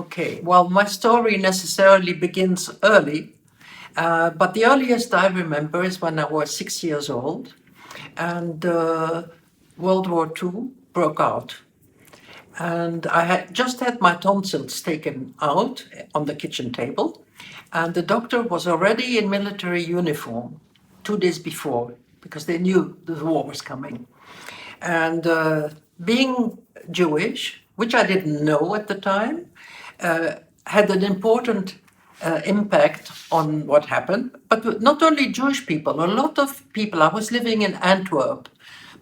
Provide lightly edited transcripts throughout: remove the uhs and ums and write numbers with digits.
Okay, well, my story necessarily begins early, but the earliest I remember is when I was 6 years old, and World War II broke out. And I had just had my tonsils taken out on the kitchen table, and the doctor was already in military uniform 2 days before because they knew the war was coming. And being Jewish, which I didn't know at the time, had an important impact on what happened. But not only Jewish people, a lot of people. I was living in Antwerp,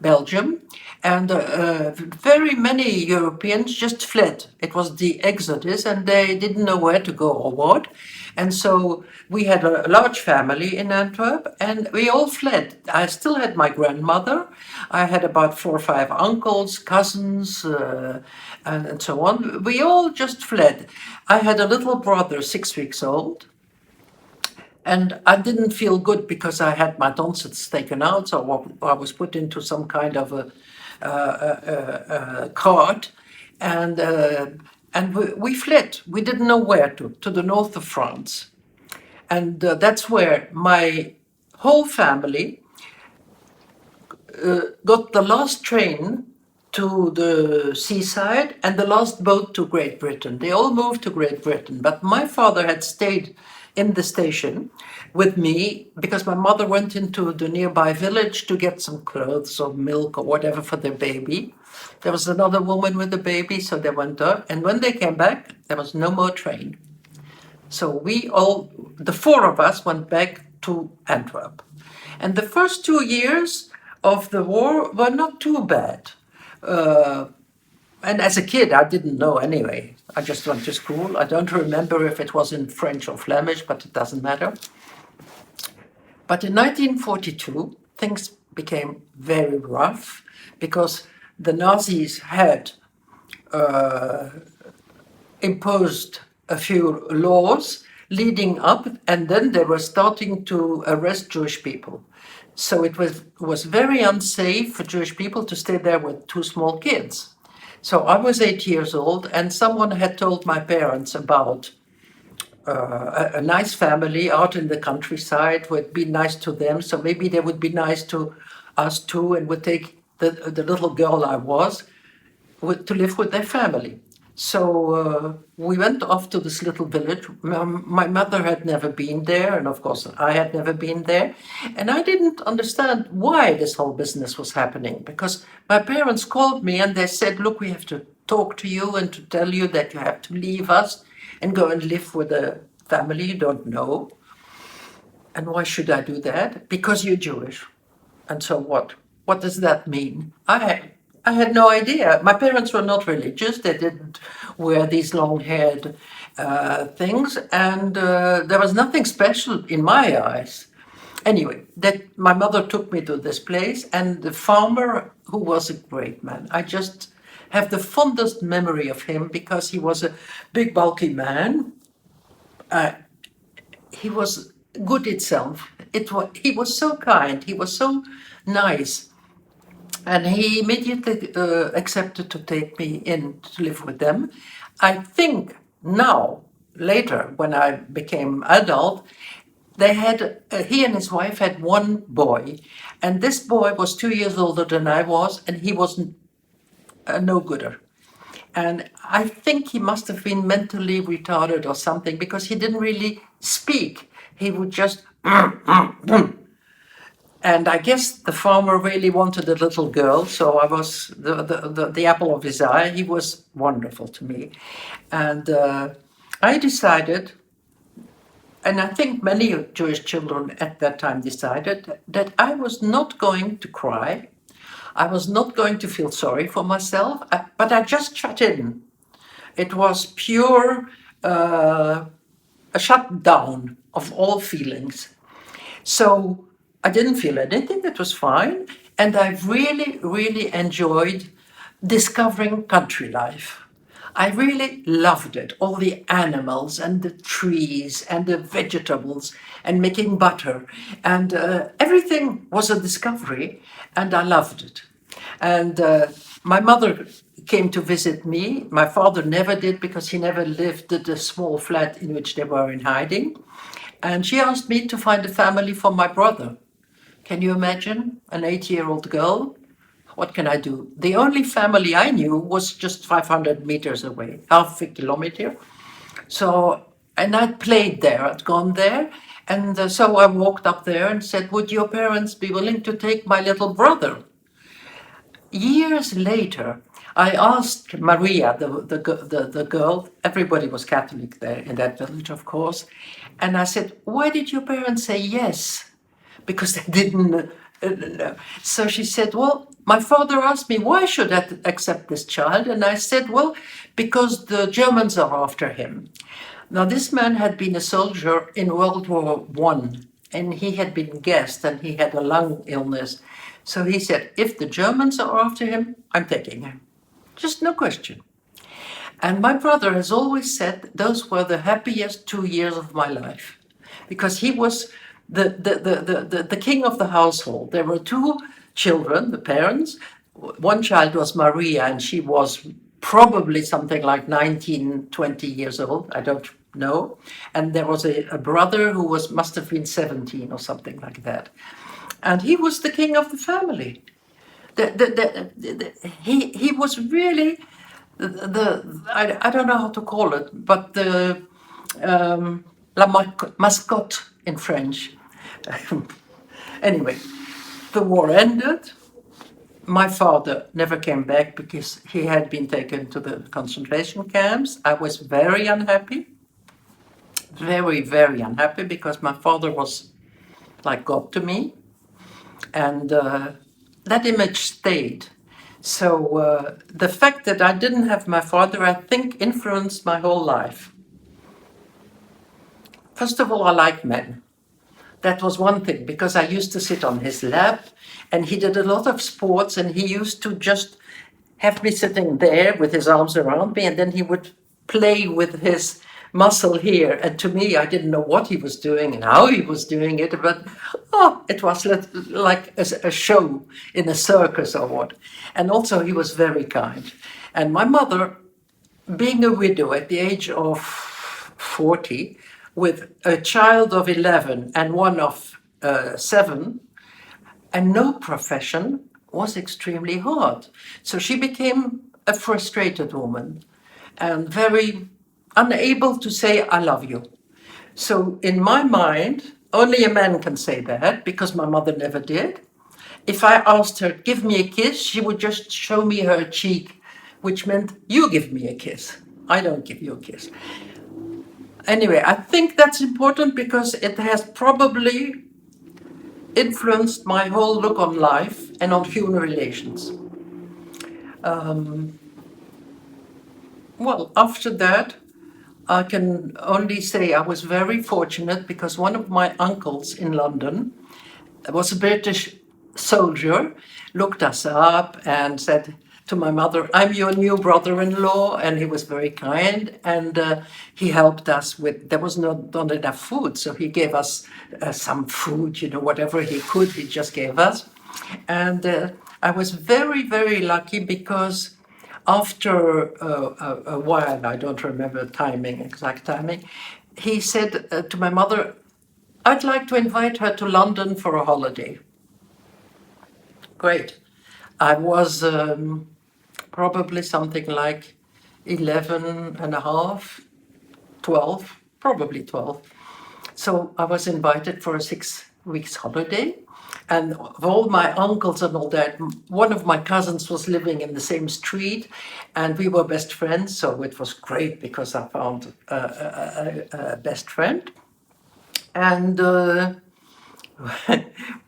Belgium, and very many Europeans just fled. It was the exodus, and they didn't know where to go or what. And so we had a large family in Antwerp, and we all fled. I still had my grandmother. I had about 4 or 5 uncles, cousins, and so on. We all just fled. I had a little brother, 6 weeks old. And I didn't feel good because I had my tonsils taken out, so I was put into some kind of a cart, and we fled. We didn't know where to the north of France, and that's where my whole family got the last train to the seaside and the last boat to Great Britain. They all moved to Great Britain, but my father had stayed in the station with me because my mother went into the nearby village to get some clothes or milk or whatever for their baby. There was another woman with the baby, so they went there. And when they came back, there was no more train. So we all, the 4 of us, went back to Antwerp. And the first 2 years of the war were not too bad. And as a kid, I didn't know anyway. I just went to school. I don't remember if it was in French or Flemish, but it doesn't matter. But in 1942, things became very rough because the Nazis had imposed a few laws leading up, and then they were starting to arrest Jewish people. So it was very unsafe for Jewish people to stay there with 2 small kids. So I was 8 years old, and someone had told my parents about a nice family out in the countryside would be nice to them. So maybe they would be nice to us too, and would take the little girl I was to live with their family. So we went off to this little village. My mother had never been there, and of course I had never been there. And I didn't understand why this whole business was happening, because my parents called me and they said, look, we have to talk to you and to tell you that you have to leave us and go and live with a family you don't know. And why should I do that? Because you're Jewish. And so what? What does that mean? I had no idea. My parents were not religious. They didn't wear these long-haired things, and there was nothing special in my eyes. Anyway, that my mother took me to this place, and the farmer, who was a great man, I just have the fondest memory of him because he was a big, bulky man. He was good itself. He was so kind. He was so nice. And he immediately accepted to take me in to live with them. I think now, later, when I became adult, they had he and his wife had 1 boy, and this boy was 2 years older than I was, and he was a no-gooder. And I think he must have been mentally retarded or something, because he didn't really speak. He would just and I guess the farmer really wanted a little girl, so I was the apple of his eye. He was wonderful to me. And I decided, and I think many Jewish children at that time decided, that I was not going to cry. I was not going to feel sorry for myself, but I just shut in. It was pure a shutdown of all feelings. So I didn't feel anything, it was fine. And I really, really enjoyed discovering country life. I really loved it, all the animals and the trees and the vegetables and making butter. And everything was a discovery, and I loved it. And My mother came to visit me. My father never did because he never lived at the small flat in which they were in hiding. And she asked me to find a family for my brother. Can you imagine an 8-year-old girl? What can I do? The only family I knew was just 500 meters away, half a kilometer. So, and I'd played there, I'd gone there. And so I walked up there and said, would your parents be willing to take my little brother? Years later, I asked Maria, the girl, everybody was Catholic there in that village, of course. And I said, why did your parents say yes? Because they didn't know. So she said, well, my father asked me, why should I accept this child? And I said, well, because the Germans are after him. Now, this man had been a soldier in World War I, and he had been gassed and he had a lung illness. So he said, if the Germans are after him, I'm taking him. Just no question. And my brother has always said those were the happiest 2 years of my life, because he was the king of the household. There were two children, the parents. One child was Maria, and she was probably something like 19, 20 years old. I don't know. And there was a brother who must have been 17 or something like that. And he was the king of the family. He was really I don't know how to call it, but the mascotte in French. Anyway, the war ended. My father never came back because he had been taken to the concentration camps. I was very unhappy, very, very unhappy, because my father was like God to me. And that image stayed. So the fact that I didn't have my father, I think, influenced my whole life. First of all, I like men. That was one thing, because I used to sit on his lap, and he did a lot of sports, and he used to just have me sitting there with his arms around me, and then he would play with his muscle here. And to me, I didn't know what he was doing and how he was doing it, but it was like a show in a circus or what. And also, he was very kind. And my mother, being a widow at the age of 40, with a child of 11 and one of 7, and no profession, was extremely hard. So she became a frustrated woman and very unable to say, I love you. So in my mind, only a man can say that, because my mother never did. If I asked her, give me a kiss, she would just show me her cheek, which meant, you give me a kiss. I don't give you a kiss. Anyway, I think that's important because it has probably influenced my whole look on life and on human relations. Well, after that, I can only say I was very fortunate, because one of my uncles in London was a British soldier, looked us up and said to my mother, I'm your new brother-in-law, and he was very kind, and he helped us with, there was not enough food, so he gave us some food, whatever he could, he just gave us. And I was very, very lucky, because after a while, I don't remember exact timing, he said to my mother, I'd like to invite her to London for a holiday. Great. I was probably something like 11 and a half, 12, probably 12. So I was invited for a 6 weeks holiday. And of all my uncles and all that, one of my cousins was living in the same street, and we were best friends. So it was great, because I found a best friend. And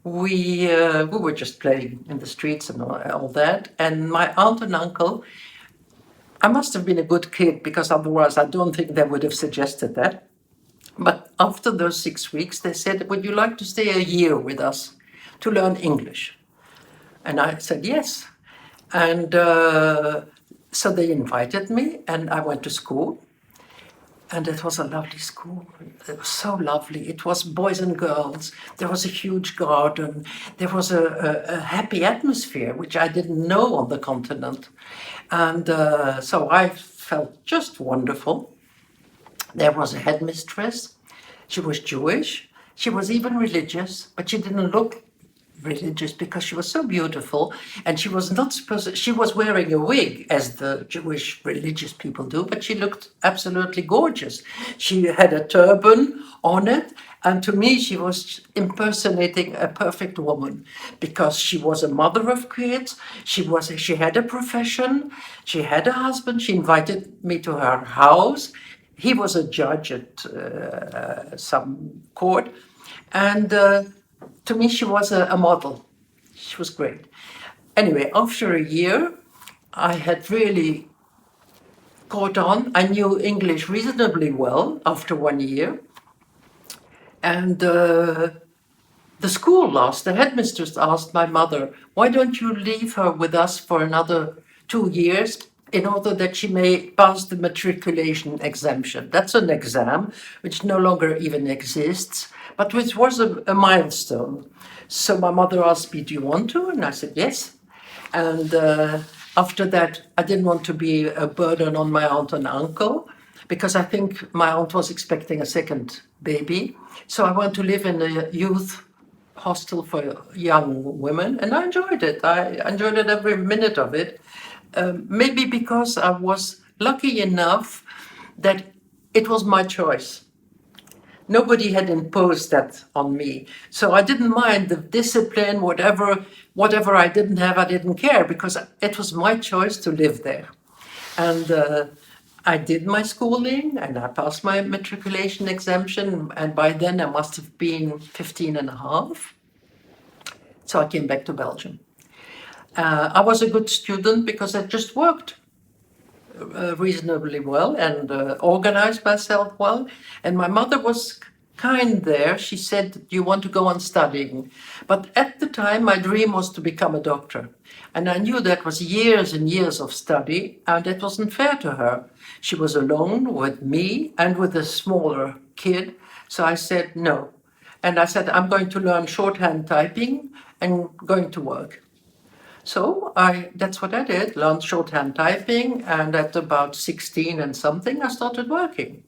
we were just playing in the streets and all that. And my aunt and uncle, I must have been a good kid, because otherwise I don't think they would have suggested that. But after those 6 weeks, they said, would you like to stay a year with us to learn English? And I said yes. And so they invited me, and I went to school. And it was a lovely school. It was so lovely. It was boys and girls. There was a huge garden. There was a happy atmosphere, which I didn't know on the continent. And so I felt just wonderful. There was a headmistress. She was Jewish. She was even religious, but she didn't look religious because she was so beautiful, and she was not supposed to, she was wearing a wig as the Jewish religious people do, but she looked absolutely gorgeous. She had a turban on it, and to me she was impersonating a perfect woman because she was a mother of kids. She had a profession, she had a husband. She invited me to her house. He was a judge at some court, and to me, she was a model. She was great. Anyway, after a year, I had really caught on. I knew English reasonably well after 1 year. And the headmistress asked my mother, why don't you leave her with us for another 2 years in order that she may pass the matriculation exemption? That's an exam which no longer even exists, but which was a milestone. So my mother asked me, do you want to? And I said, yes. And after that, I didn't want to be a burden on my aunt and uncle because I think my aunt was expecting a second baby. So I went to live in a youth hostel for young women, and I enjoyed it. I enjoyed it every minute of it. Maybe because I was lucky enough that it was my choice. Nobody had imposed that on me. So I didn't mind the discipline, whatever I didn't have, I didn't care because it was my choice to live there. And I did my schooling and I passed my matriculation exemption. And by then I must have been 15 and a half. So I came back to Belgium. I was a good student because I just worked reasonably well and organized myself well. And my mother was kind there. She said, do you want to go on studying? But at the time, my dream was to become a doctor. And I knew that was years and years of study, and it wasn't fair to her. She was alone with me and with a smaller kid. So I said, no. And I said, I'm going to learn shorthand typing and going to work. So that's what I did, learned shorthand typing, and at about 16 and something, I started working.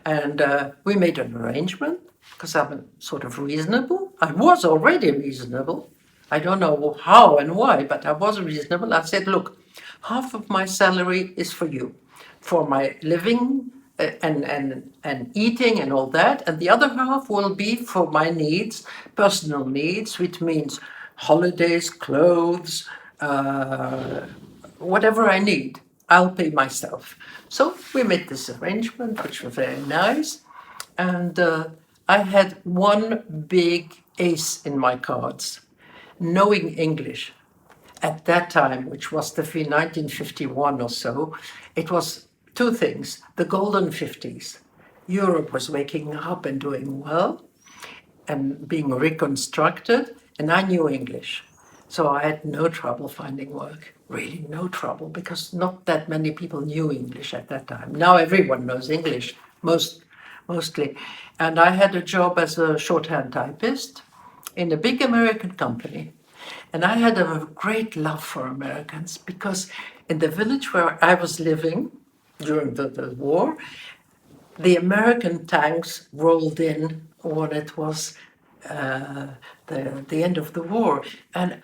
And we made an arrangement, because I'm sort of reasonable. I was already reasonable. I don't know how and why, but I was reasonable. I said, look, half of my salary is for you, for my living and eating and all that, and the other half will be for my needs, personal needs, which means holidays, clothes, whatever I need, I'll pay myself. So we made this arrangement, which was very nice. And I had one big ace in my cards, knowing English. At that time, which was the 1951 or so, it was two things, the golden 50s. Europe was waking up and doing well and being reconstructed, and I knew English. So I had no trouble finding work, really no trouble, because not that many people knew English at that time. Now everyone knows English, mostly. And I had a job as a shorthand typist in a big American company. And I had a great love for Americans because in the village where I was living during the war, the American tanks rolled in when it was the end of the war. And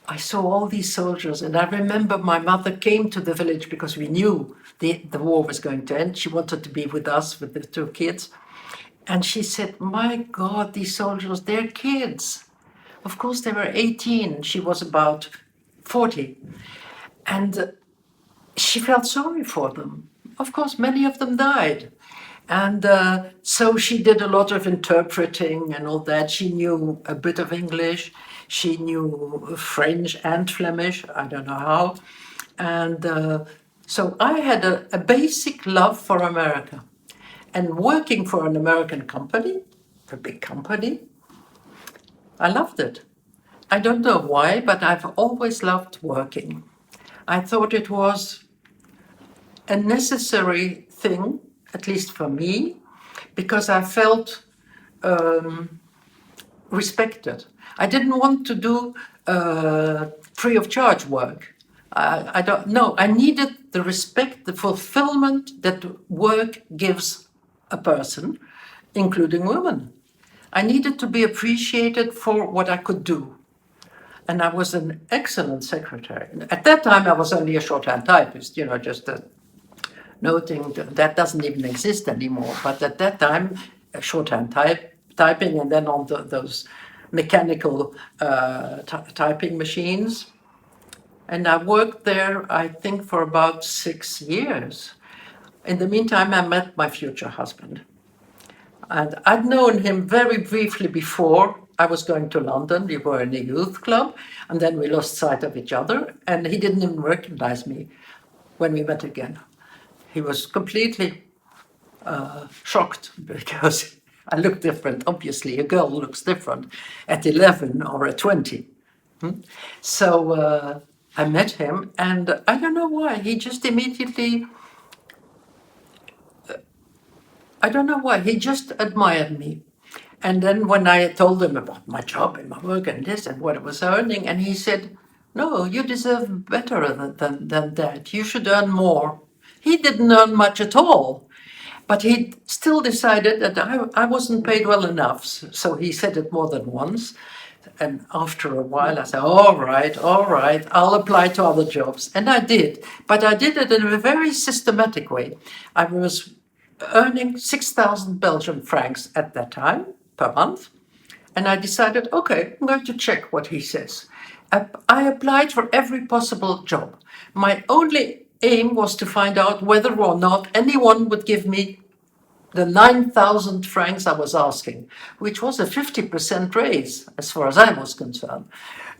I saw all these soldiers, and I remember my mother came to the village because we knew the war was going to end. She wanted to be with us, with the two kids. And she said, my God, these soldiers, they're kids. Of course, they were 18. She was about 40. And she felt sorry for them. Of course, many of them died. And so she did a lot of interpreting and all that. She knew a bit of English. She knew French and Flemish. I don't know how. And so I had a basic love for America. And working for an American company, a big company, I loved it. I don't know why, but I've always loved working. I thought it was a necessary thing at least for me, because I felt respected. I didn't want to do free of charge work. I don't know. I needed the respect, the fulfillment that work gives a person, including women. I needed to be appreciated for what I could do. And I was an excellent secretary. At that time, I was only a shorthand typist, just noting that doesn't even exist anymore. But at that time, shorthand typing, and then on those mechanical typing machines. And I worked there, I think, for about 6 years. In the meantime, I met my future husband. And I'd known him very briefly before. I was going to London. We were in a youth club, and then we lost sight of each other, and he didn't even recognize me when we met again. He was completely shocked because I looked different. Obviously, a girl looks different at 11 or at 20. So I met him, and I don't know why. He just immediately, I don't know why, he just admired me. And then when I told him about my job and my work and this and what I was earning, and he said, no, you deserve better than that. You should earn more. He didn't earn much at all, but he still decided that I wasn't paid well enough. So he said it more than once. And after a while, I said, all right, I'll apply to other jobs. And I did, but I did it in a very systematic way. I was earning 6,000 Belgian francs at that time per month. And I decided, okay, I'm going to check what he says. I applied for every possible job. My only aim was to find out whether or not anyone would give me the 9,000 francs I was asking, which was a 50% raise as far as I was concerned.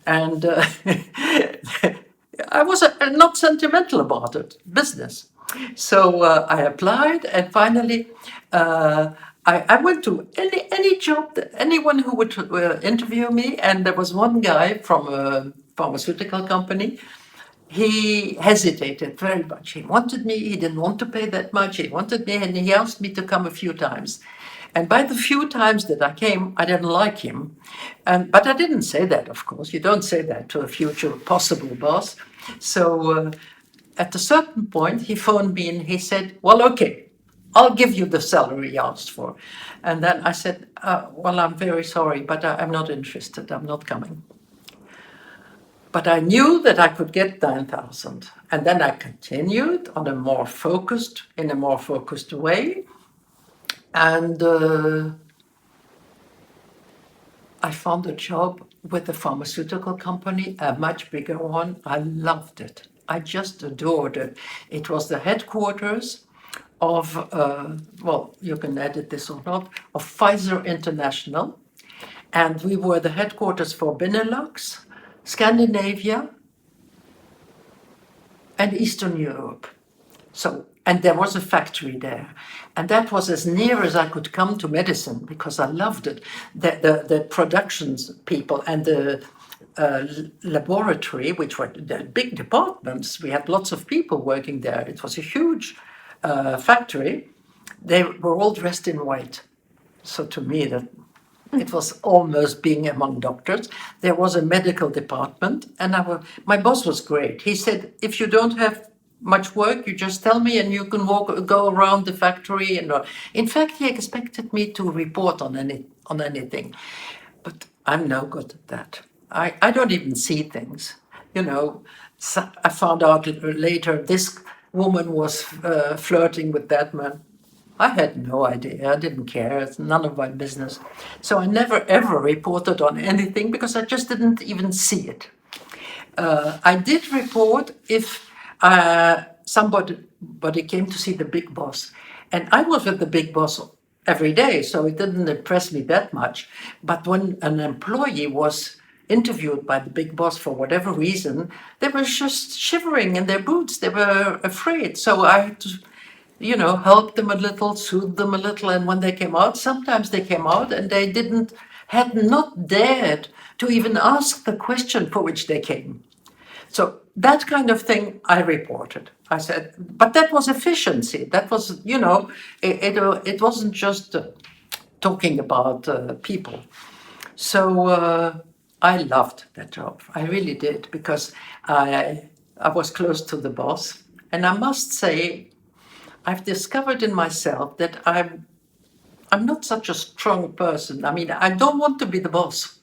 And I was not sentimental about it, business. So I applied, and finally I went to any job, anyone who would interview me, and there was one guy from a pharmaceutical company. He hesitated very much. He wanted me, he didn't want to pay that much, he wanted me, and he asked me to come a few times. And by the few times that I came, I didn't like him. But I didn't say that, of course. You don't say that to a future possible boss. So at a certain point, he phoned me and he said, well, okay, I'll give you the salary you asked for. And then I said, well, I'm very sorry, but I'm not interested. I'm not coming. But I knew that I could get 9,000. And then I continued in a more focused way. And I found a job with a pharmaceutical company, a much bigger one. I loved it. I just adored it. It was the headquarters of, well, you can edit this or not, of Pfizer International. And we were the headquarters for Benelux, Scandinavia, and Eastern Europe. So, and there was a factory there. And that was as near as I could come to medicine because I loved it. The productions people and the laboratory, which were the big departments, we had lots of people working there. It was a huge factory. They were all dressed in white. So to me, that it was almost being among doctors. There was a medical department, and my boss was great. He said, if you don't have much work, you just tell me and you can go around the factory. And in fact, he expected me to report on anything. But I'm no good at that. I don't even see things. So I found out later this woman was flirting with that man. I had no idea. I didn't care. It's none of my business. So I never ever reported on anything because I just didn't even see it. I did report if somebody came to see the big boss. And I was with the big boss every day, so it didn't impress me that much. But when an employee was interviewed by the big boss for whatever reason, they were just shivering in their boots. They were afraid. So I had to help them a little, soothe them a little. And when they came out, sometimes they came out and they had not dared to even ask the question for which they came. So that kind of thing I reported. I said, but that was efficiency. That was, it wasn't just talking about people. So I loved that job. I really did, because I was close to the boss. And I must say, I've discovered in myself that I'm not such a strong person. I mean, I don't want to be the boss.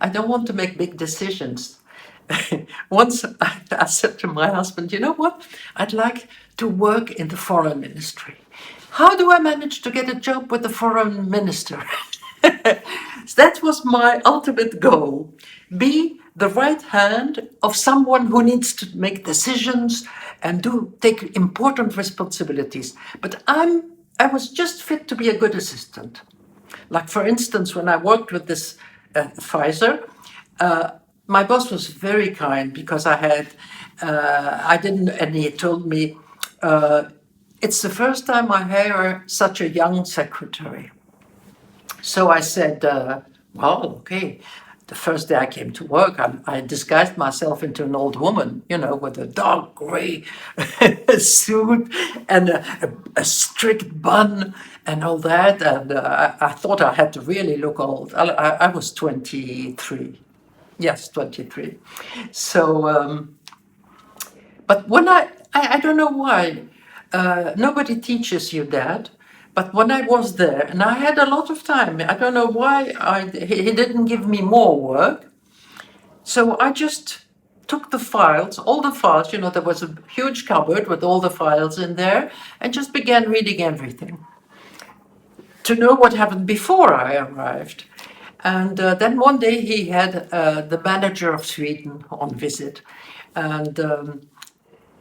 I don't want to make big decisions. Once I said to my husband, you know what? I'd like to work in the foreign ministry. How do I manage to get a job with the foreign minister? That was my ultimate goal. Be the right hand of someone who needs to make decisions and take important responsibilities. But I was just fit to be a good assistant. Like, for instance, when I worked with this Pfizer, my boss was very kind, because I didn't, and he told me, it's the first time I hire such a young secretary. So I said, well, okay. The first day I came to work, I disguised myself into an old woman, with a dark gray suit and a strict bun and all that. And I thought I had to really look old. I was 23. Yes, 23. So, but when I don't know why, nobody teaches you that. But when I was there, and I had a lot of time, I don't know why he didn't give me more work. So I just took the files, all the files, there was a huge cupboard with all the files in there, and just began reading everything to know what happened before I arrived. And then one day he had the manager of Sweden on visit. And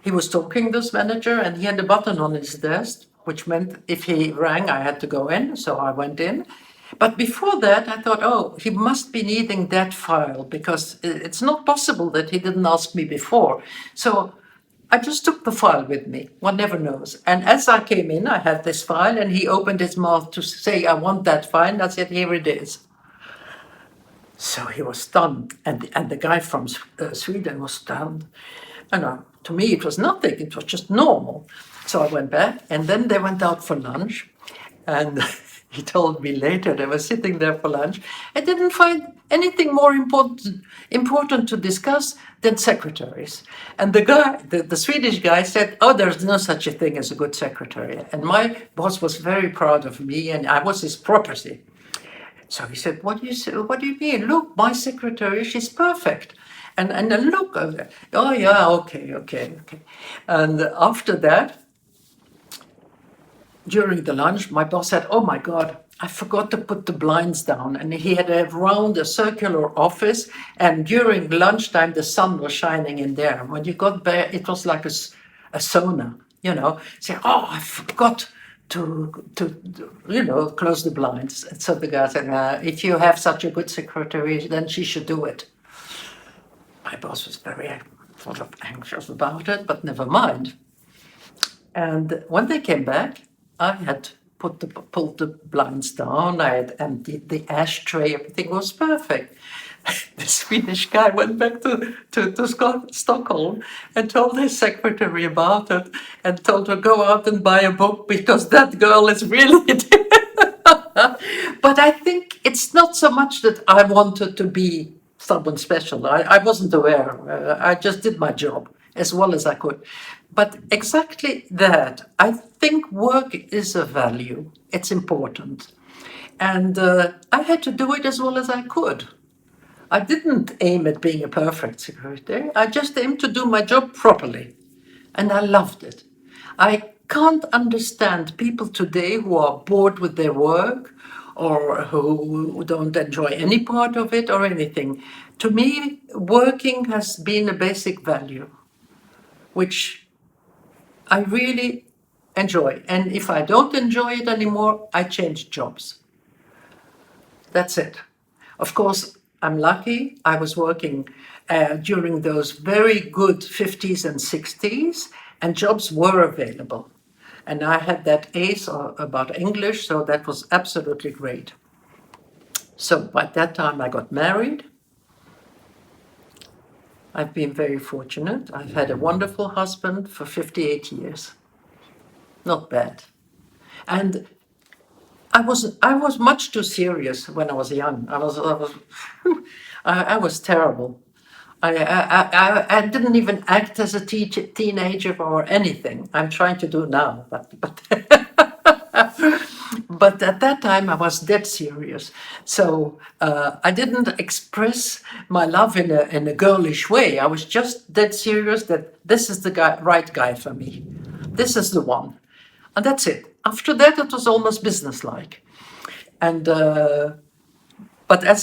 he was talking, this manager, and he had a button on his desk, which meant if he rang, I had to go in. So I went in. But before that, I thought, oh, he must be needing that file, because it's not possible that he didn't ask me before. So I just took the file with me. One never knows. And as I came in, I had this file, and he opened his mouth to say, I want that file. And I said, here it is. So he was stunned. And the guy from Sweden was stunned. And to me, it was nothing. It was just normal. So I went back, and then they went out for lunch. And he told me later, they were sitting there for lunch. I didn't find anything more important to discuss than secretaries. And the guy, the Swedish guy, said, oh, there's no such a thing as a good secretary. And my boss was very proud of me, and I was his property. So he said, what do you mean? Look, my secretary, she's perfect. And then look, oh yeah, okay. And after that, during the lunch, my boss said, oh my God, I forgot to put the blinds down. And he had a circular office, and during lunchtime, the sun was shining in there. When you got there, it was like a sauna, Say, oh, I forgot to close the blinds. And so the guy said, if you have such a good secretary, then she should do it. My boss was very sort of anxious about it, but never mind. And when they came back, I had pulled the blinds down, I had emptied the ashtray, everything was perfect. The Swedish guy went back to Stockholm and told his secretary about it, and told her, go out and buy a book, because that girl is really... But I think it's not so much that I wanted to be someone special. I wasn't aware. I just did my job as well as I could. But exactly that. I think work is a value. It's important. And I had to do it as well as I could. I didn't aim at being a perfect secretary. I just aimed to do my job properly. And I loved it. I can't understand people today who are bored with their work, or who don't enjoy any part of it or anything. To me, working has been a basic value, which I really enjoy. And if I don't enjoy it anymore, I change jobs. That's it. Of course, I'm lucky. I was working during those very good 50s and 60s, and jobs were available. And I had that ace about English, so that was absolutely great. So by that time I got married. I've been very fortunate. I've had a wonderful husband for 58 years. Not bad. And I was much too serious when I was young. I was terrible. I didn't even act as a teenager or anything. I'm trying to do now, but but at that time I was dead serious. So I didn't express my love in a girlish way. I was just dead serious that this is the right guy for me. This is the one, and that's it. After that, it was almost businesslike, and. But I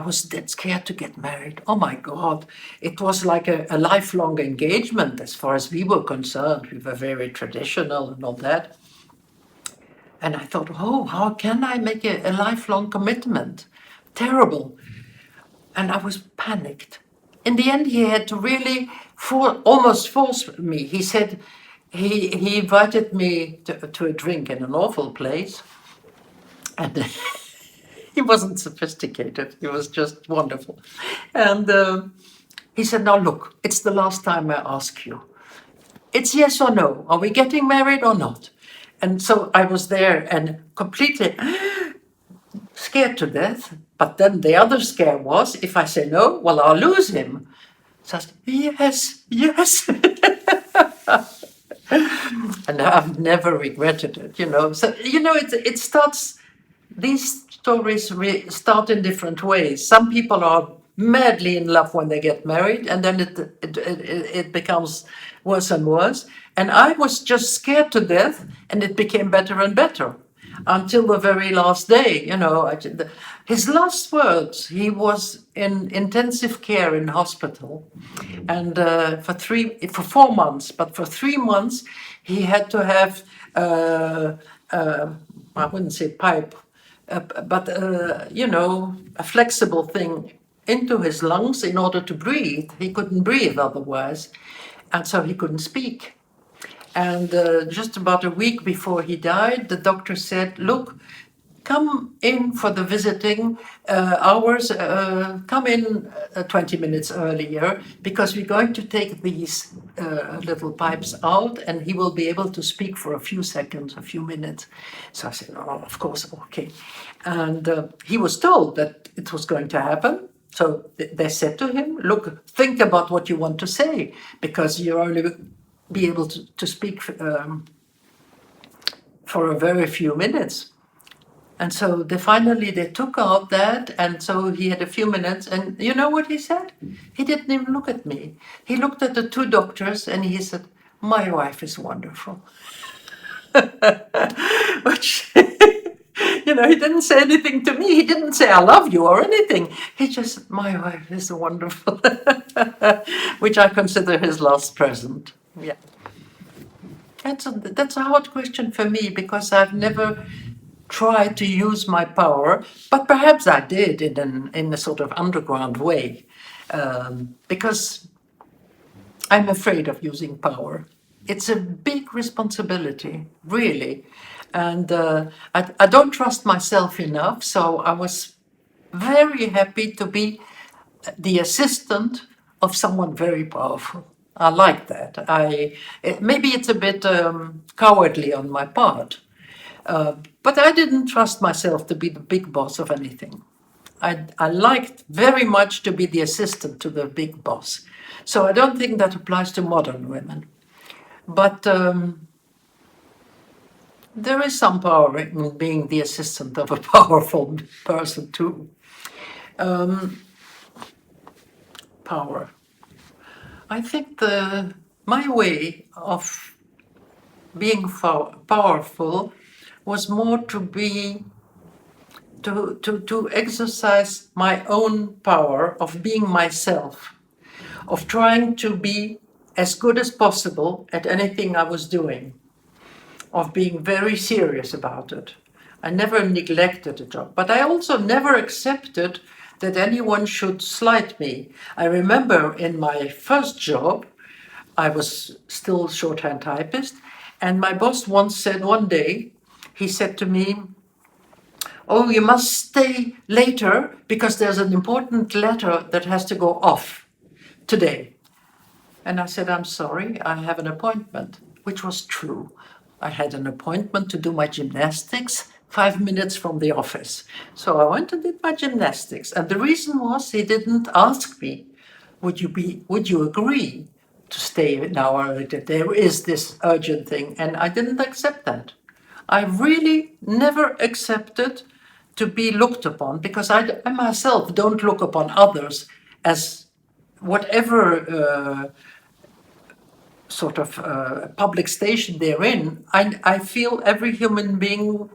was dead scared to get married. Oh my God. It was like a lifelong engagement as far as we were concerned. We were very traditional and all that. And I thought, oh, how can I make a lifelong commitment? Terrible. And I was panicked. In the end, he had to really almost force me. He said, he invited me to a drink in an awful place. And he wasn't sophisticated. He was just wonderful. And he said, now look, it's the last time I ask you. It's yes or no. Are we getting married or not? And so I was there and completely scared to death. But then the other scare was, if I say no, well, I'll lose him. So I said, yes, yes. And I've never regretted it, you know. So, you know, it starts, these stories start in different ways. Some people are madly in love when they get married, and then it becomes worse and worse. And I was just scared to death, and it became better and better until the very last day. You know, his last words, he was in intensive care in hospital, and for 4 months. But for 3 months, he had to have I wouldn't say pipe, but you know, a flexible thing into his lungs in order to breathe. He couldn't breathe otherwise, and so he couldn't speak. And just about a week before he died, the doctor said, look, come in for the visiting hours, come in 20 minutes earlier, because we're going to take these little pipes out and he will be able to speak for a few seconds, a few minutes. So I said, oh, of course, okay. And he was told that it was going to happen. So they said to him, look, think about what you want to say, because you're only be able to speak for a very few minutes. And so they took out that, and so he had a few minutes, and you know what he said? He didn't even look at me. He looked at the two doctors and he said, my wife is wonderful. Which, you know, he didn't say anything to me. He didn't say, I love you or anything. He just said, my wife is wonderful, which I consider his last present. Yeah. That's a hard question for me, because I've never tried to use my power, but perhaps I did in a sort of underground way, because I'm afraid of using power. It's a big responsibility, really, and I don't trust myself enough, so I was very happy to be the assistant of someone very powerful. I like that. Maybe it's a bit cowardly on my part, but I didn't trust myself to be the big boss of anything. I liked very much to be the assistant to the big boss. So I don't think that applies to modern women. But there is some power in being the assistant of a powerful person too. Power. I think my way of being powerful was more to exercise my own power of being myself, of trying to be as good as possible at anything I was doing, of being very serious about it. I never neglected a job, but I also never accepted that anyone should slight me. I remember in my first job, I was still shorthand typist, and my boss once said one day, he said to me, oh, you must stay later because there's an important letter that has to go off today. And I said, I'm sorry, I have an appointment, which was true. I had an appointment to do my gymnastics 5 minutes from the office. So I went and did my gymnastics. And the reason was he didn't ask me, would you agree to stay an hour later? There is this urgent thing. And I didn't accept that. I really never accepted to be looked upon, because I myself don't look upon others as whatever sort of public station they're in. I feel every human being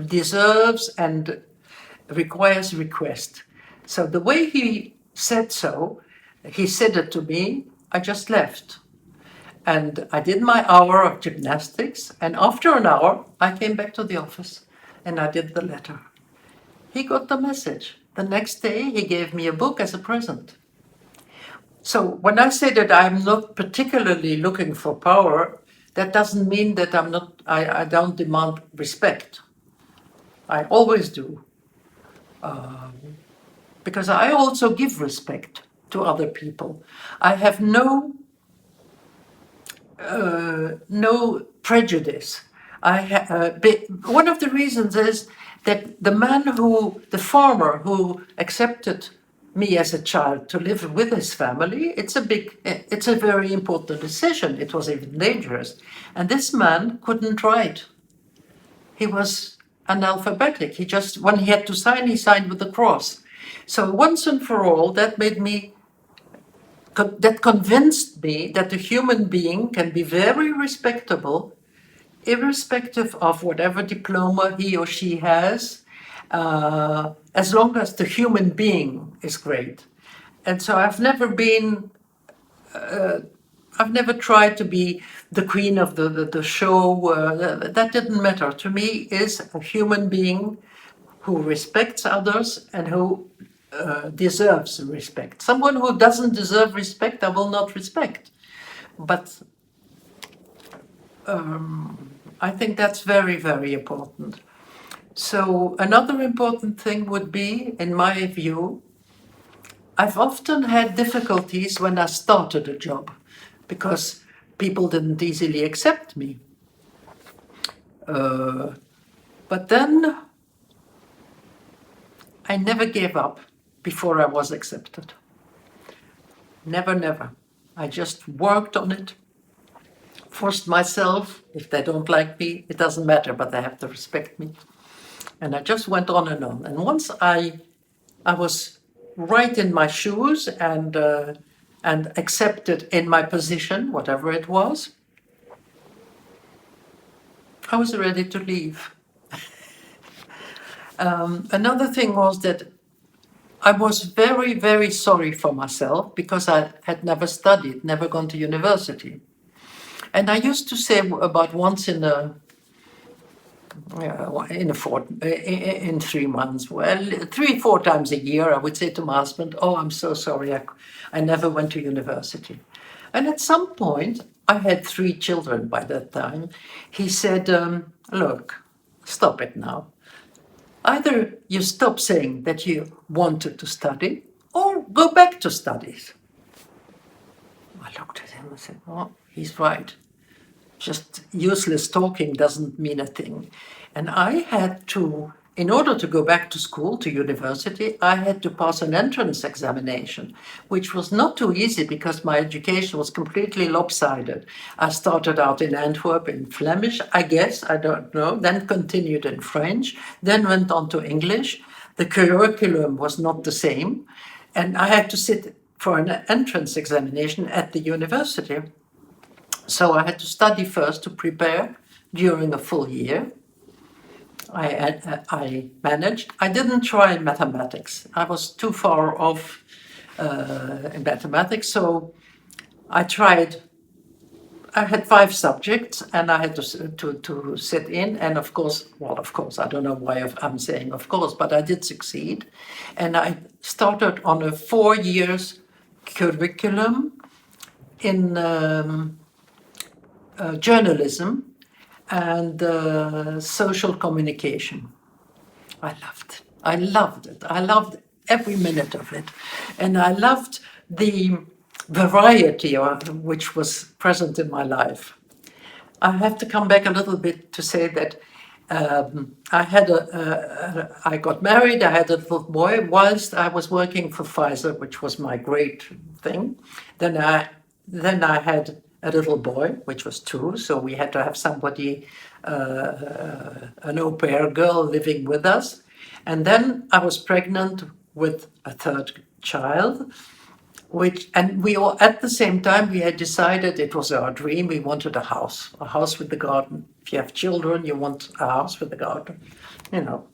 deserves and requires request. So the way he said it to me, I just left. And I did my hour of gymnastics, and after an hour, I came back to the office and I did the letter. He got the message. The next day, he gave me a book as a present. So when I say that I'm not particularly looking for power, that doesn't mean that I don't demand respect. I always do. Because I also give respect to other people. I have no prejudice. One of the reasons is that the farmer who accepted me as a child to live with his family, it's a very important decision. It was even dangerous. And this man couldn't write. He was analphabetic. When he had to sign, he signed with a cross. So once and for all, that convinced me that a human being can be very respectable, irrespective of whatever diploma he or she has, as long as the human being is great. And so I've never tried to be the queen of the show. That didn't matter. To me, is a human being who respects others and who deserves respect. Someone who doesn't deserve respect, I will not respect. But I think that's very, very important. So another important thing would be, in my view, I've often had difficulties when I started a job because people didn't easily accept me. But then I never gave up before I was accepted. Never, never. I just worked on it, forced myself. If they don't like me, it doesn't matter, but they have to respect me. And I just went on. And once I was right in my shoes and accepted in my position, whatever it was, I was ready to leave. Another thing was that I was very, very sorry for myself because I had never studied, never gone to university. And I used to say about once in 3 months, 3-4 times a year, I would say to my husband, "Oh, I'm so sorry, I never went to university." And at some point, I had 3 children by that time. He said, "Look, stop it now. Either you stop saying that you wanted to study or go back to studies." I looked at him and said, "Oh, he's right. Just useless talking doesn't mean a thing." And I had to, in order to go back to school, to university, I had to pass an entrance examination, which was not too easy because my education was completely lopsided. I started out in Antwerp in Flemish, I guess, I don't know, then continued in French, then went on to English. The curriculum was not the same, and I had to sit for an entrance examination at the university. So I had to study first to prepare during a full year. I managed. I didn't try mathematics. I was too far off in mathematics, so I tried. I had 5 subjects, and I had to sit in. And of course, I don't know why I'm saying of course, but I did succeed. And I started on a 4 years curriculum in journalism and social communication. I loved it. I loved every minute of it. And I loved the variety which was present in my life. I have to come back a little bit to say that I got married, I had a little boy whilst I was working for Pfizer, which was my great thing. Then I had a little boy, which was 2, so we had to have somebody, an au pair girl living with us. And then I was pregnant with a 3rd child, and we all, at the same time, we had decided it was our dream. We wanted a house with the garden. If you have children, you want a house with a garden, you know.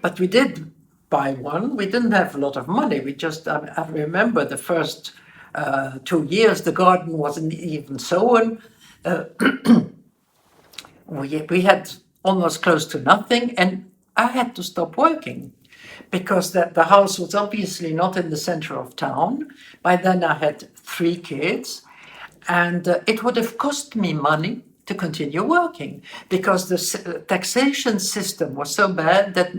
But we did buy one. We didn't have a lot of money. We just, I remember the first 2 years, the garden wasn't even sown. We had almost close to nothing, and I had to stop working because the house was obviously not in the center of town. By then I had 3 kids, and it would have cost me money to continue working because the taxation system was so bad that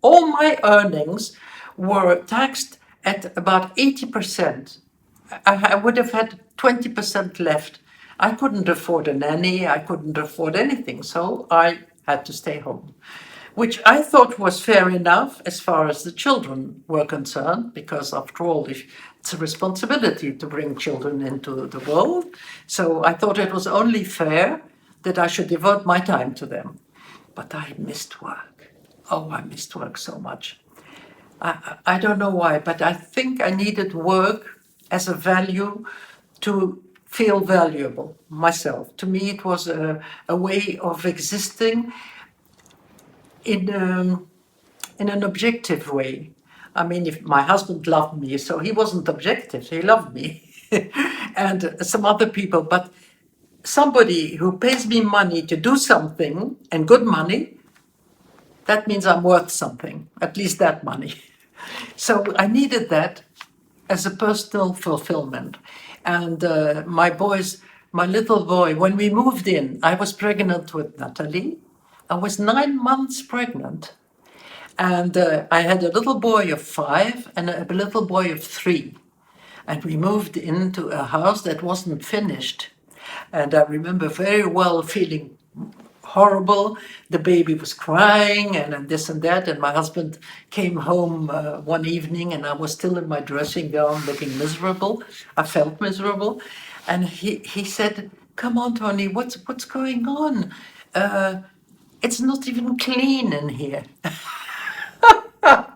all my earnings were taxed at about 80%. I would have had 20% left. I couldn't afford a nanny, I couldn't afford anything, so I had to stay home, which I thought was fair enough as far as the children were concerned, because after all, it's a responsibility to bring children into the world. So I thought it was only fair that I should devote my time to them. But I missed work. Oh, I missed work so much. I don't know why, but I think I needed work as a value to feel valuable myself. To me, it was a way of existing in an objective way. I mean, if my husband loved me, so he wasn't objective, he loved me. And some other people, but somebody who pays me money to do something, and good money, that means I'm worth something, at least that money. So I needed that as a personal fulfillment. And my little boy, when we moved in, I was pregnant with Natalie. I was 9 months pregnant. And I had a little boy of 5 and a little boy of 3. And we moved into a house that wasn't finished. And I remember very well feeling horrible. The baby was crying and this and that. And my husband came home one evening and I was still in my dressing gown looking miserable. I felt miserable. And he said, "Come on, Toni, what's going on? It's not even clean in here."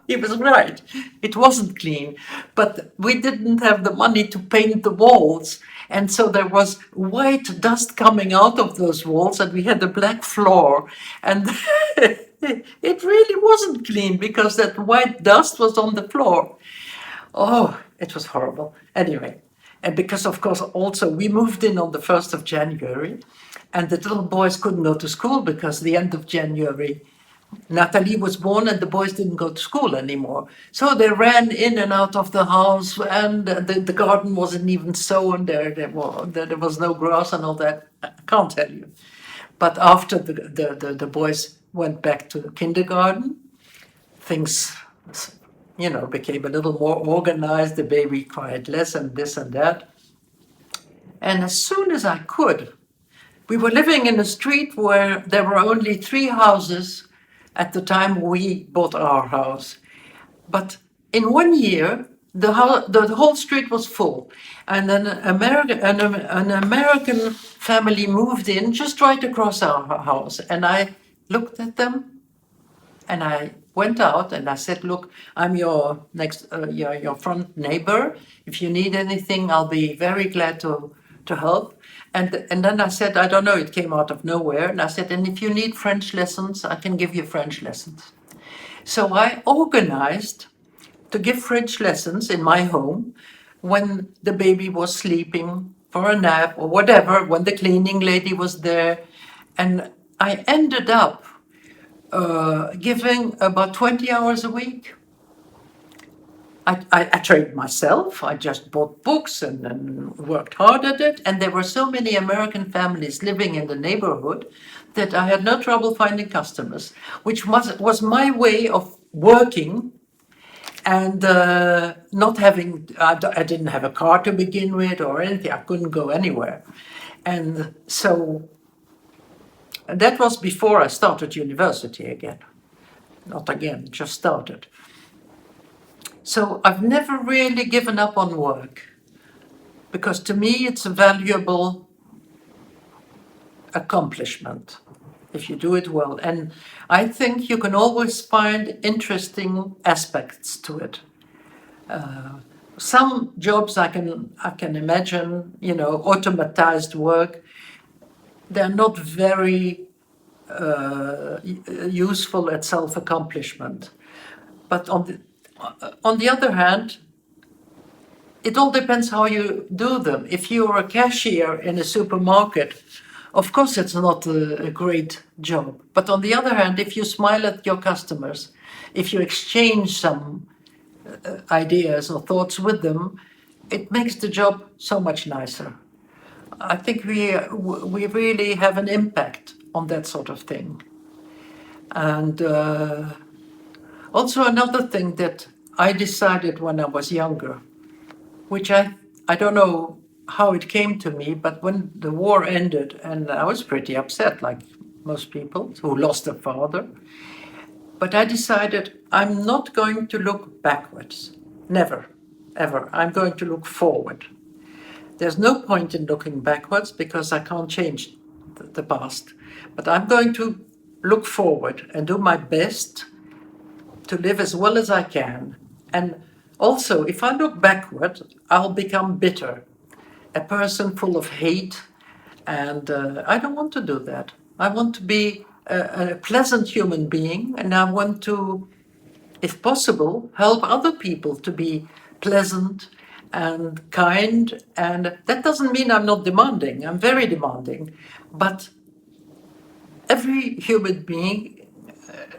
He was right. It wasn't clean, but we didn't have the money to paint the walls. And so there was white dust coming out of those walls, and we had a black floor. And it really wasn't clean because that white dust was on the floor. Oh, it was horrible. Anyway, and because, of course, also we moved in on the 1st of January, and the little boys couldn't go to school because the end of January, Natalie was born and the boys didn't go to school anymore. So they ran in and out of the house, and the garden wasn't even sown. There was no grass and all that. I can't tell you. But after the boys went back to the kindergarten, things, became a little more organized. The baby cried less and this and that. And as soon as I could, we were living in a street where there were only 3 houses at the time we bought our house. But in 1 year, the whole street was full. And then an American family moved in just right across our house. And I looked at them and I went out and I said, "Look, I'm your your front neighbor. If you need anything, I'll be very glad to help." And then I said, I don't know, it came out of nowhere. And I said, "And if you need French lessons, I can give you French lessons." So I organized to give French lessons in my home when the baby was sleeping for a nap or whatever, when the cleaning lady was there. And I ended up giving about 20 hours a week. I trained myself. I just bought books and worked hard at it. And there were so many American families living in the neighborhood that I had no trouble finding customers, which was my way of working And not having, I didn't have a car to begin with or anything. I couldn't go anywhere. And so that was before I started university again. Not again, just started. So I've never really given up on work, because to me it's a valuable accomplishment if you do it well. And I think you can always find interesting aspects to it. Some jobs I can imagine, automatized work, they're not very useful at self-accomplishment. But on the other hand, it all depends how you do them. If you're a cashier in a supermarket, of course it's not a great job. But on the other hand, if you smile at your customers, if you exchange some ideas or thoughts with them, it makes the job so much nicer. I think we really have an impact on that sort of thing. And also another thing that I decided when I was younger, which I don't know how it came to me, but when the war ended, and I was pretty upset, like most people who lost a father, but I decided I'm not going to look backwards. Never, ever. I'm going to look forward. There's no point in looking backwards because I can't change the past. But I'm going to look forward and do my best to live as well as I can. And also, if I look backward, I'll become bitter, a person full of hate. And I don't want to do that. I want to be a pleasant human being, and I want to, if possible, help other people to be pleasant and kind. And that doesn't mean I'm not demanding. I'm very demanding. But every human being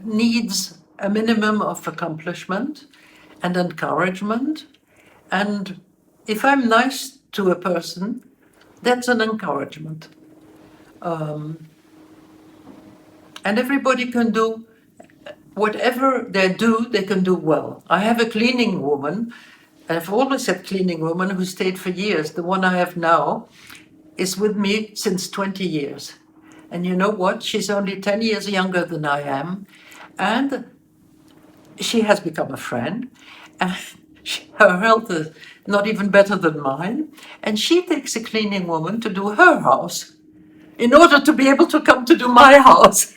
needs a minimum of accomplishment and encouragement. And if I'm nice to a person, that's an encouragement. And everybody can do whatever they can do well. I have a cleaning woman, and I've always had cleaning woman who stayed for years. The one I have now is with me since 20 years. And you know what? She's only 10 years younger than I am. And she has become a friend. And her health is not even better than mine. And she takes a cleaning woman to do her house in order to be able to come to do my house.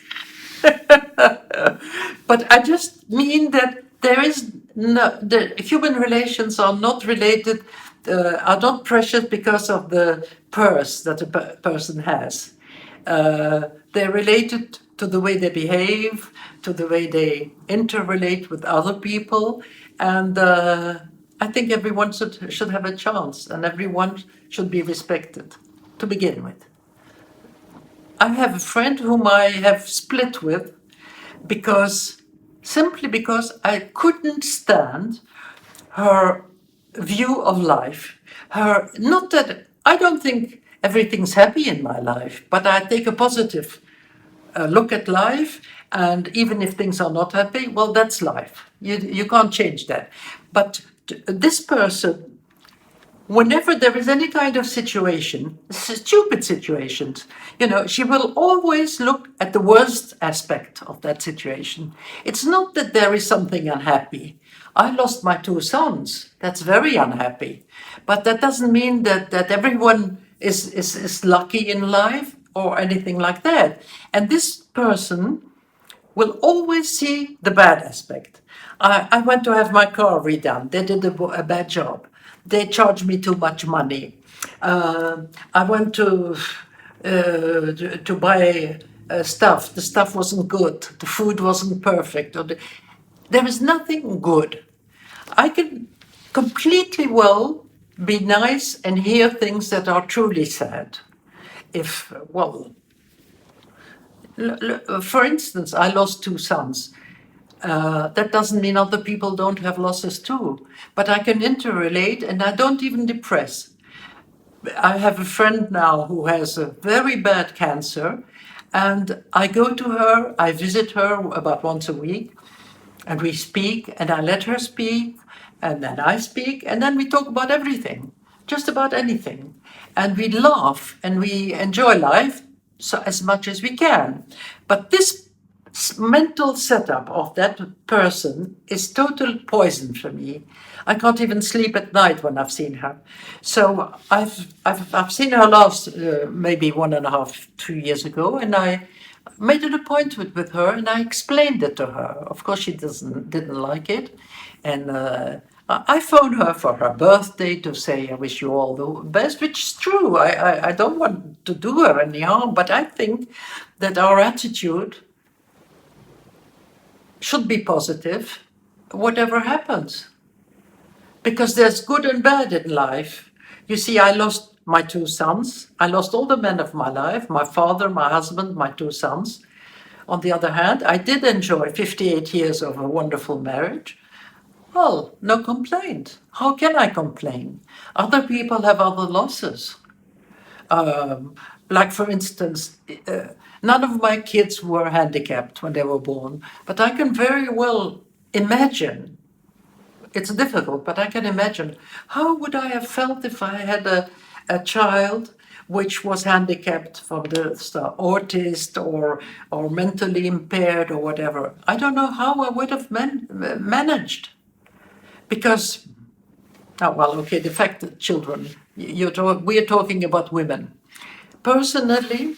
But I just mean that the human relations are not related, are not precious because of the purse that a person has. They're related to the way they behave, to the way they interrelate with other people, and I think everyone should have a chance, and everyone should be respected to begin with. I have a friend whom I have split with simply because I couldn't stand her view of life. Not that I don't think everything's happy in my life, but I take a positive look at life, and even if things are not happy, well, that's life. You can't change that. But this person, whenever there is any kind of situation, stupid situations, she will always look at the worst aspect of that situation. It's not that there is something unhappy. I lost my 2 sons. That's very unhappy. But that doesn't mean that everyone is lucky in life or anything like that. And this person will always see the bad aspect. I went to have my car redone. They did a bad job. They charged me too much money. I went to buy stuff. The stuff wasn't good. The food wasn't perfect. There is nothing good. I can completely well be nice and hear things that are truly sad. For instance, I lost 2 sons. That doesn't mean other people don't have losses too. But I can interrelate, and I don't even depress. I have a friend now who has a very bad cancer, and I go to her, I visit her about once a week, And we speak, and I let her speak, and then I speak, and then we talk about everything, just about anything. And we laugh and we enjoy life so as much as we can. But this mental setup of that person is total poison for me. I can't even sleep at night when I've seen her. So I've seen her last maybe 1.5, 2 years ago, and I made an appointment with her and I explained it to her. Of course, she didn't like it, and I phoned her for her birthday to say I wish you all the best, which is true. I don't want to do her any harm, but I think that our attitude should be positive, whatever happens. Because there's good and bad in life. You see, I lost my 2 sons. I lost all the men of my life, my father, my husband, my 2 sons. On the other hand, I did enjoy 58 years of a wonderful marriage. Well, no complaint. How can I complain? Other people have other losses. Like, for instance, none of my kids were handicapped when they were born, but I can very well imagine, it's difficult, but I can imagine, how would I have felt if I had a child which was handicapped from the start, autist or mentally impaired or whatever. I don't know how I would have managed. Because, oh, well, okay, the fact that children, we're talking about women. Personally,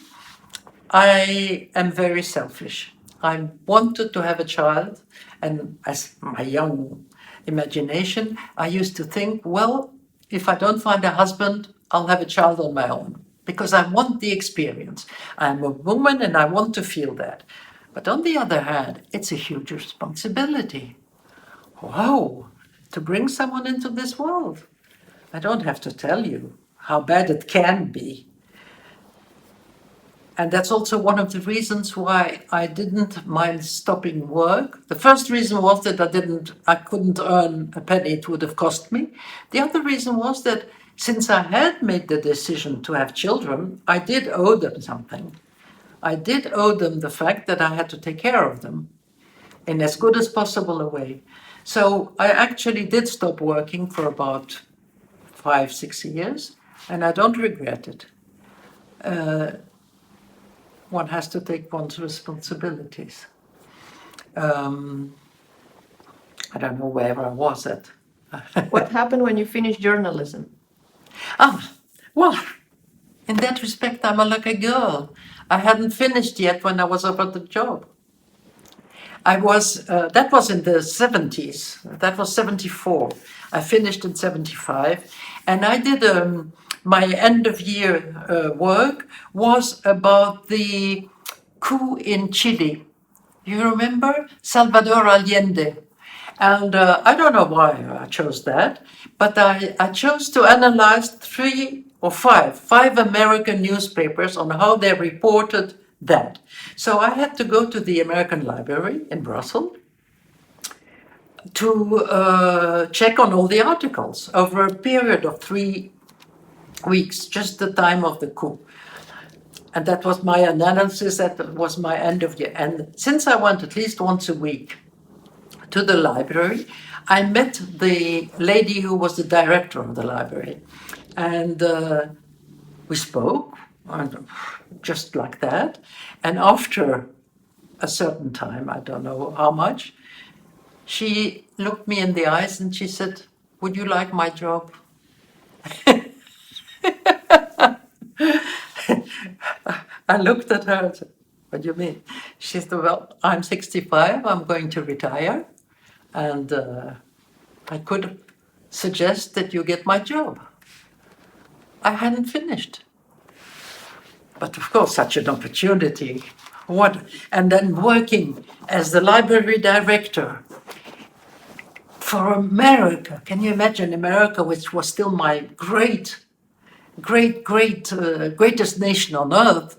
I am very selfish. I wanted to have a child, and as my young imagination, I used to think, well, if I don't find a husband, I'll have a child on my own, because I want the experience. I'm a woman and I want to feel that. But on the other hand, it's a huge responsibility. Wow, to bring someone into this world. I don't have to tell you how bad it can be. And that's also one of the reasons why I didn't mind stopping work. The first reason was that I couldn't earn a penny it would have cost me. The other reason was that since I had made the decision to have children, I did owe them something. I did owe them the fact that I had to take care of them in as good as possible a way. So I actually did stop working for about 5, 6 years, and I don't regret it. One has to take one's responsibilities. I don't know where I was at. What happened when you finished journalism? Well, in that respect, I'm a lucky girl. I hadn't finished yet when I was offered the job. That was in the 70s. That was 74. I finished in 75. And I did, my end of year work was about the coup in Chile. You remember? Salvador Allende. And I don't know why I chose that, but I chose to analyze 3 or 5 American newspapers on how they reported that. So I had to go to the American Library in Brussels to check on all the articles over a period of 3 weeks, just the time of the coup. And that was my analysis, that was my end of year. And since I went at least once a week to the library, I met the lady who was the director of the library. And we spoke, just like that. And after a certain time, I don't know how much, she looked me in the eyes and she said, "Would you like my job?" I looked at her and said, "What do you mean?" She said, "Well, I'm 65, I'm going to retire, and I could suggest that you get my job." I hadn't finished. But of course, such an opportunity. What? And then working as the library director for America. Can you imagine America, which was still my greatest nation on earth?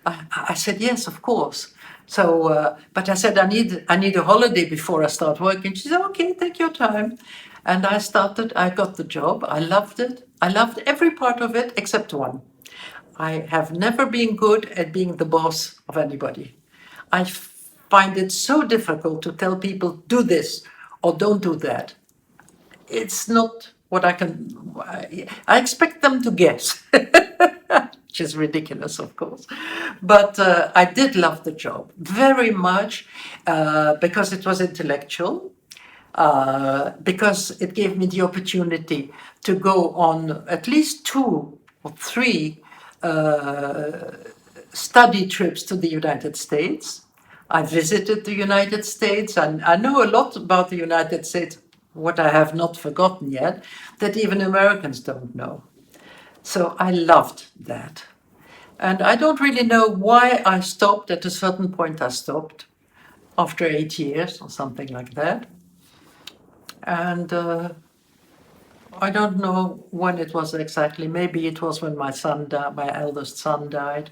I said, yes, of course. So, but I said, I need a holiday before I start working. She said, okay, take your time. And I got the job. I loved it. I loved every part of it except one. I have never been good at being the boss of anybody. I find it so difficult to tell people, do this or don't do that. It's not what I expect them to guess, which is ridiculous, of course. But I did love the job very much because it was intellectual, because it gave me the opportunity to go on at least 2 or 3 study trips to the United States. I visited the United States, and I know a lot about the United States, what I have not forgotten yet, that even Americans don't know. So I loved that. And I don't really know why I stopped. At a certain point, I stopped after 8 years or something like that. And I don't know when it was exactly. Maybe it was when my son died, my eldest son died.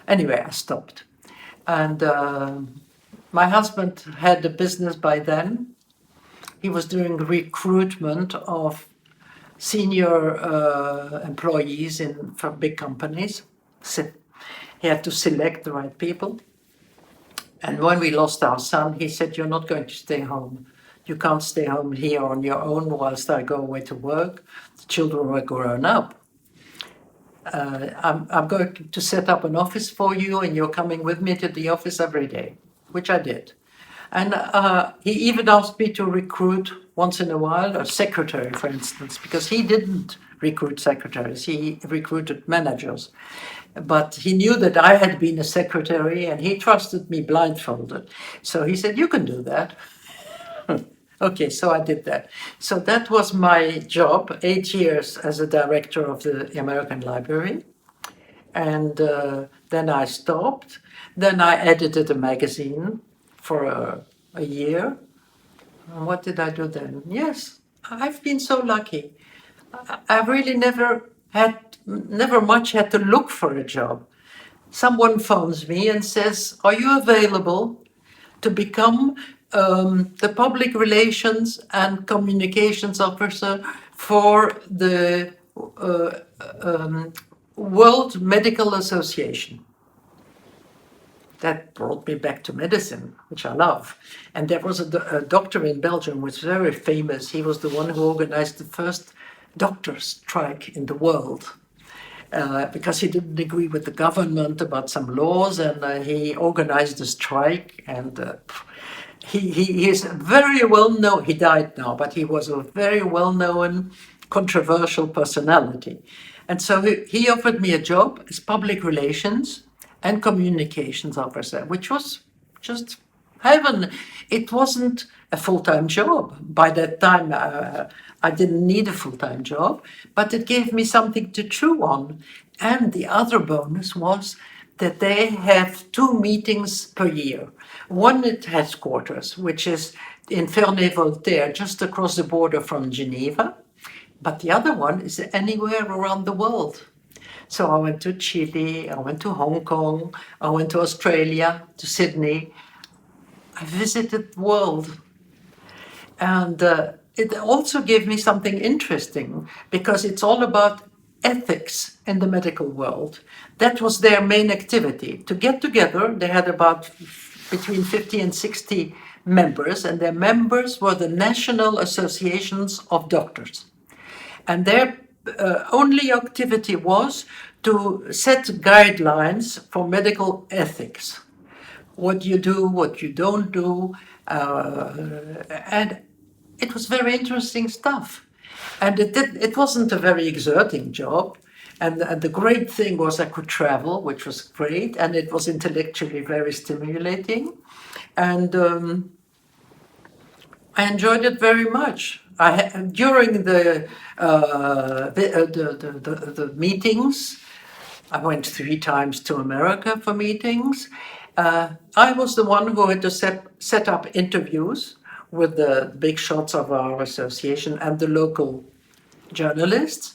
Anyway, I stopped. And my husband had a business by then. He was doing recruitment of senior employees from big companies. He had to select the right people. And when we lost our son, he said, "You're not going to stay home. You can't stay home here on your own whilst I go away to work. The children were grown up. I'm going to set up an office for you, and you're coming with me to the office every day," which I did. And he even asked me to recruit once in a while a secretary, for instance, because he didn't recruit secretaries, he recruited managers. But he knew that I had been a secretary and he trusted me blindfolded. So he said, "You can do that." Okay, so I did that. So that was my job, 8 years as a director of the American Library. And then I stopped. Then I edited a magazine for a year. And what did I do then? Yes, I've been so lucky. I really never much had to look for a job. Someone phones me and says, "Are you available to become the public relations and communications officer for the World Medical Association?" That brought me back to medicine, which I love. And there was a doctor in Belgium who was very famous. He was the one who organized the first doctor strike in the world. Because he didn't agree with the government about some laws, and he organized a strike, and he is very well known. He died now, but he was a very well-known, controversial personality. And so he offered me a job as public relations and communications officer, which was just heaven. It wasn't a full-time job. By that time, I didn't need a full-time job, but it gave me something to chew on. And the other bonus was that they have 2 meetings per year. One at headquarters, which is in Ferney-Voltaire, just across the border from Geneva. But the other one is anywhere around the world. So I went to Chile, I went to Hong Kong, I went to Australia, to Sydney. I visited the world. And it also gave me something interesting because it's all about ethics in the medical world. That was their main activity. To get together, they had about between 50 and 60 members, and their members were the national associations of doctors. And their only activity was to set guidelines for medical ethics. What you do, what you don't do, and it was very interesting stuff. And it wasn't a very exerting job. And the great thing was I could travel, which was great, and it was intellectually very stimulating. And I enjoyed it very much. During the meetings, I went 3 times to America for meetings. I was the one who had to set up interviews with the big shots of our association and the local journalists,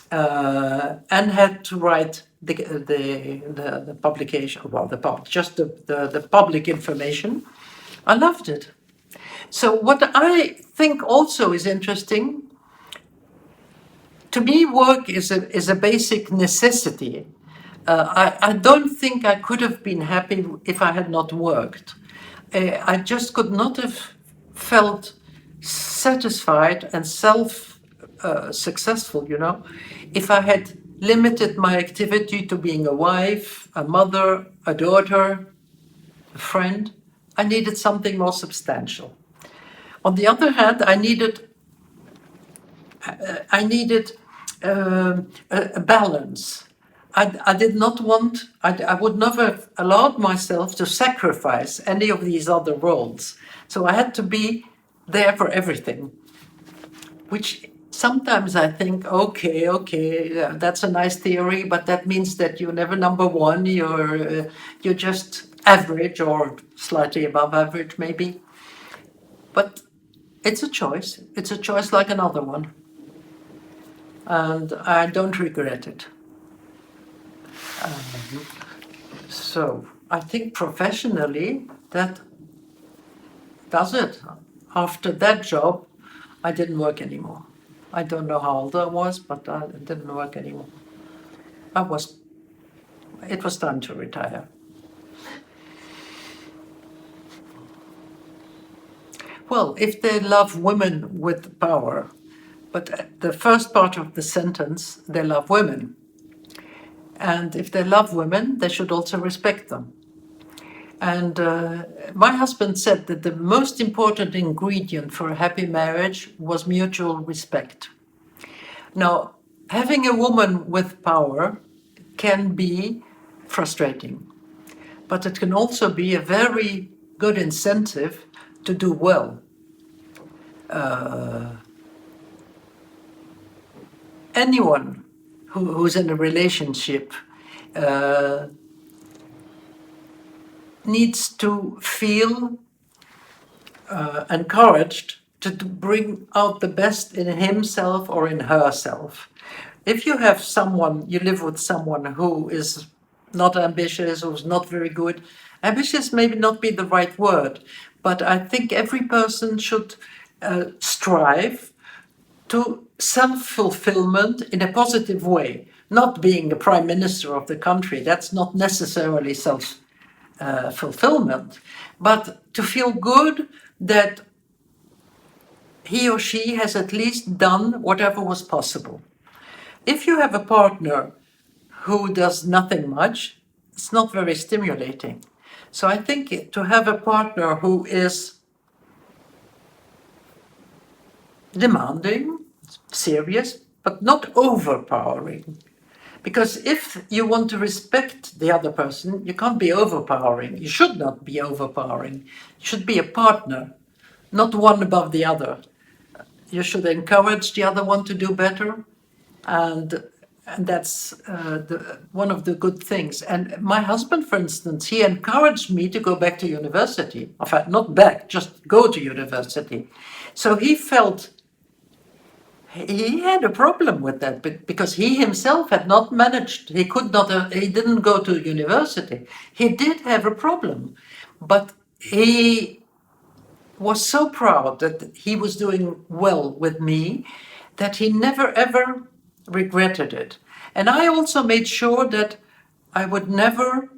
and had to write the publication, well, just the public information. I loved it. So what I think also is interesting, to me, work is a basic necessity. I don't think I could have been happy if I had not worked. I just could not have felt satisfied and successful, if I had limited my activity to being a wife, a mother, a daughter, a friend. I needed something more substantial. On the other hand, I needed a balance. I did not want, I would never have allowed myself to sacrifice any of these other roles. So I had to be there for everything, which sometimes I think, okay, that's a nice theory, but that means that you're never number one, you're just average or slightly above average maybe. But it's a choice. It's a choice like another one. And I don't regret it. So I think professionally that does it. After that job, I didn't work anymore. I don't know how old I was, but I didn't work anymore. It was time to retire. Well, if they love women with power, but the first part of the sentence, they love women. And if they love women, they should also respect them. And my husband said that the most important ingredient for a happy marriage was mutual respect. Now, having a woman with power can be frustrating, but it can also be a very good incentive to do well. Anyone who's in a relationship needs to feel encouraged to bring out the best in himself or in herself. If you have someone, you live with someone who is not ambitious, who's not very good, ambitious maybe not be the right word, but I think every person should strive to self-fulfillment in a positive way. Not being the prime minister of the country, that's not necessarily self-fulfillment, but to feel good that he or she has at least done whatever was possible. If you have a partner who does nothing much, it's not very stimulating. So I think to have a partner who is demanding, serious, but not overpowering. Because if you want to respect the other person, you can't be overpowering. You should not be overpowering. You should be a partner, not one above the other. You should encourage the other one to do better, and that's one of the good things. And my husband, for instance, he encouraged me to go back to university. In fact, not back, just go to university. So he felt he had a problem with that because he himself had not managed. He could not. He didn't go to university. He did have a problem, but he was so proud that he was doing well with me that he never ever regretted it. And I also made sure that I would never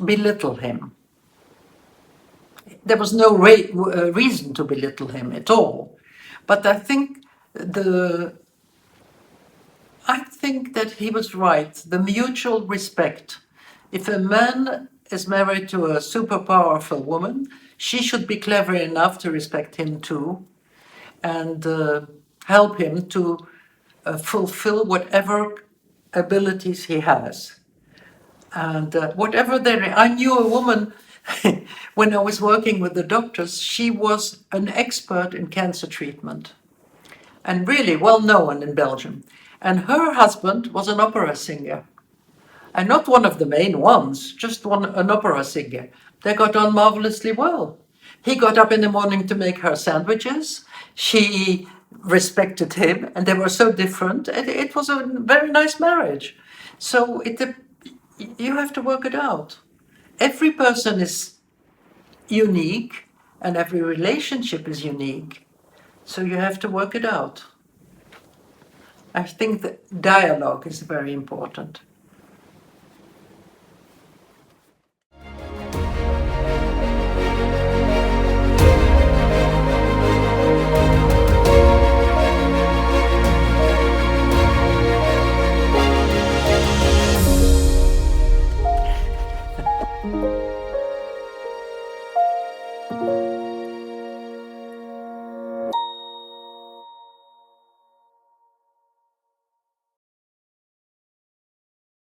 belittle him. There was no reason to belittle him at all. But I think that he was right. The mutual respect. If a man is married to a super powerful woman, she should be clever enough to respect him too, and help him to fulfill whatever abilities he has. And I knew a woman when I was working with the doctors. She was an expert in cancer treatment and really well known in Belgium. And her husband was an opera singer. And not one of the main ones, just an opera singer. They got on marvelously well. He got up in the morning to make her sandwiches. She respected him, and they were so different. It was a very nice marriage. So you have to work it out. Every person is unique, and every relationship is unique. So you have to work it out. I think that dialogue is very important.